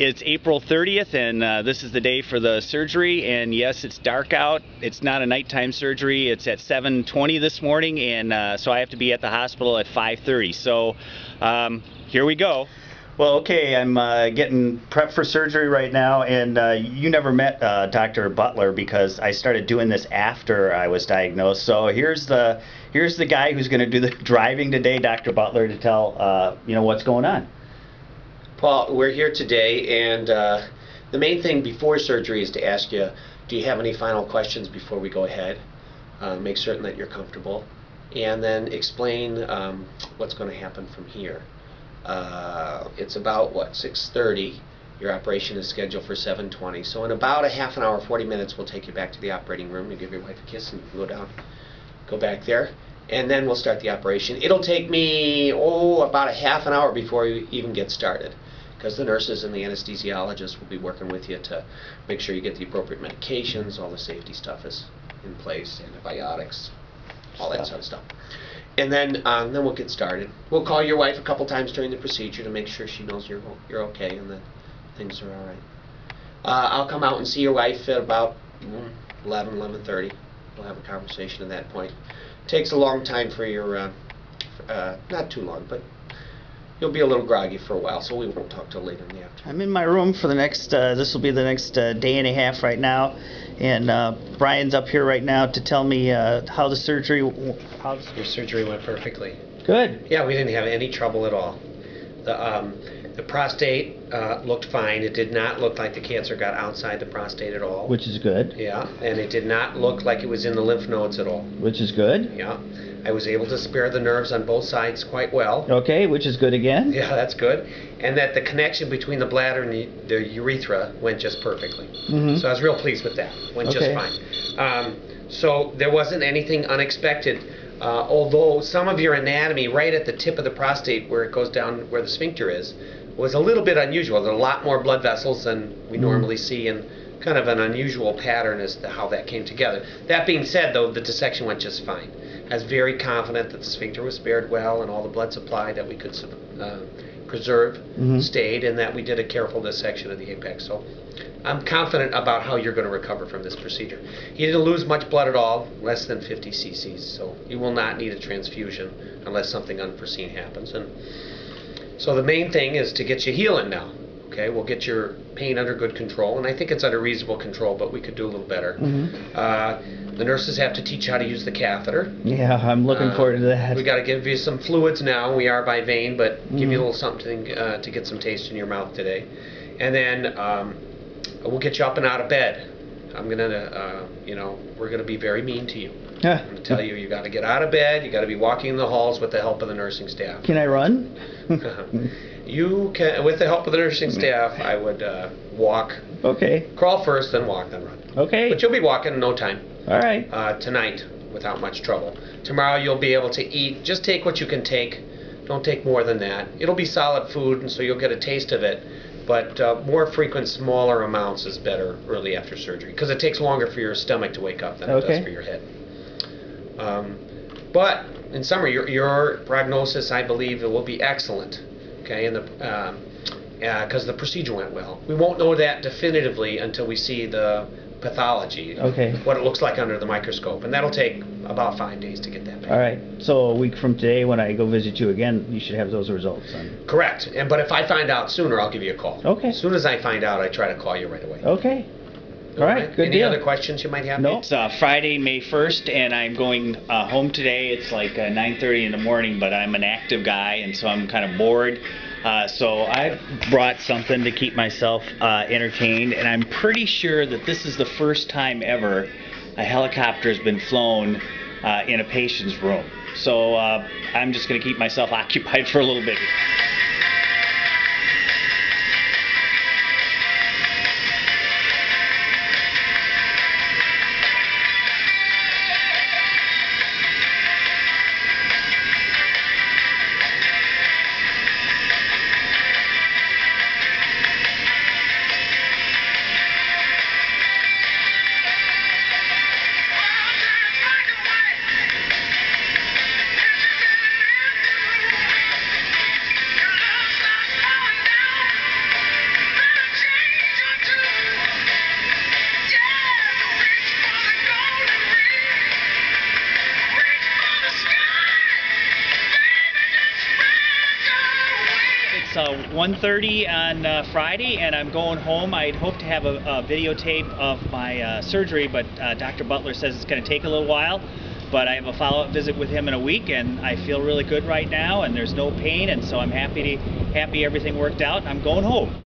It's April 30th, and this is the day for the surgery. And yes, it's dark out. It's not a nighttime surgery. It's at 7:20 this morning, and so I have to be at the hospital at 5:30. So here we go. Well, okay, I'm getting prepped for surgery right now, and you never met Dr. Butler because I started doing this after I was diagnosed. So here's the guy who's going to do the driving today, Dr. Butler, to tell you know what's going on. Paul, we're here today, and the main thing before surgery is to ask you, do you have any final questions before we go ahead? Make certain that you're comfortable, and then explain what's going to happen from here. It's about, what, 6:30. Your operation is scheduled for 7:20. So in about a half an hour, 40 minutes, we'll take you back to the operating room. You give your wife a kiss and you can go back there. And then we'll start the operation. It'll take me, about a half an hour before you even get started, because the nurses and the anesthesiologist will be working with you to make sure you get the appropriate medications, all the safety stuff is in place, antibiotics, all that sort of stuff. And then we'll get started. We'll call your wife a couple times during the procedure to make sure she knows you're okay and that things are all right. I'll come out and see your wife at about 11:30. We'll have a conversation at that point. Takes a long time for your, not too long, but you'll be a little groggy for a while, so we won't talk till later in the afternoon. I'm in my room for the next, this will be the next day and a half right now, and Brian's up here right now to tell me how the surgery, Your surgery went perfectly. Good. Yeah, we didn't have any trouble at all. The prostate looked fine. It did not look like the cancer got outside the prostate at all. Which is good. Yeah, and it did not look like it was in the lymph nodes at all. Which is good. Yeah, I was able to spare the nerves on both sides quite well. Okay, which is good again. Yeah, that's good. And that the connection between the bladder and the urethra went just perfectly. Mm-hmm. So I was real pleased with that. Went just fine. So there wasn't anything unexpected. Although some of your anatomy right at the tip of the prostate where it goes down where the sphincter is was a little bit unusual. There are a lot more blood vessels than we normally see, and kind of an unusual pattern as to how that came together. That being said, though, the dissection went just fine. I was very confident that the sphincter was spared well and all the blood supply that we could preserve stayed, and that we did a careful dissection of the apex. So I'm confident about how you're going to recover from this procedure. You didn't lose much blood at all, less than 50 cc's, so you will not need a transfusion unless something unforeseen happens. And so the main thing is to get you healing now. Okay, we'll get your pain under good control, and I think it's under reasonable control, but we could do a little better. The nurses have to teach you how to use the catheter. Yeah, I'm looking forward to that. We got to give you some fluids now. We are by vein, but give you a little something to get some taste in your mouth today. And then we'll get you up and out of bed. I'm gonna, we're gonna be very mean to you. I'm gonna tell you, you got to get out of bed. You got to be walking in the halls with the help of the nursing staff. Can I run? You can, with the help of the nursing staff. I would walk. Okay. Crawl first, then walk, then run. Okay. But you'll be walking in no time. All right. Tonight, without much trouble. Tomorrow you'll be able to eat. Just take what you can take. Don't take more than that. It'll be solid food, and so you'll get a taste of it. But more frequent, smaller amounts is better early after surgery, because it takes longer for your stomach to wake up than it does for your head. But in summary, your prognosis, I believe, it will be excellent. Okay, and because the procedure went well. We won't know that definitively until we see the pathology, what it looks like under the microscope, and that'll take about 5 days to get that back. All right, so a week from today when I go visit you again, you should have those results then. Correct, but if I find out sooner, I'll give you a call. Okay. As soon as I find out, I try to call you right away. Okay. All right, good deal. Any other questions you might have? No. It's Friday, May 1st, and I'm going home today. It's like 9:30 in the morning, but I'm an active guy, and so I'm kind of bored. So I've brought something to keep myself entertained, and I'm pretty sure that this is the first time ever a helicopter has been flown in a patient's room. So I'm just going to keep myself occupied for a little bit. 1:30 on Friday, and I'm going home. I'd hope to have a videotape of my surgery, but Dr. Butler says it's going to take a little while. But I have a follow-up visit with him in a week, and I feel really good right now, and there's no pain, and so I'm happy everything worked out. I'm going home.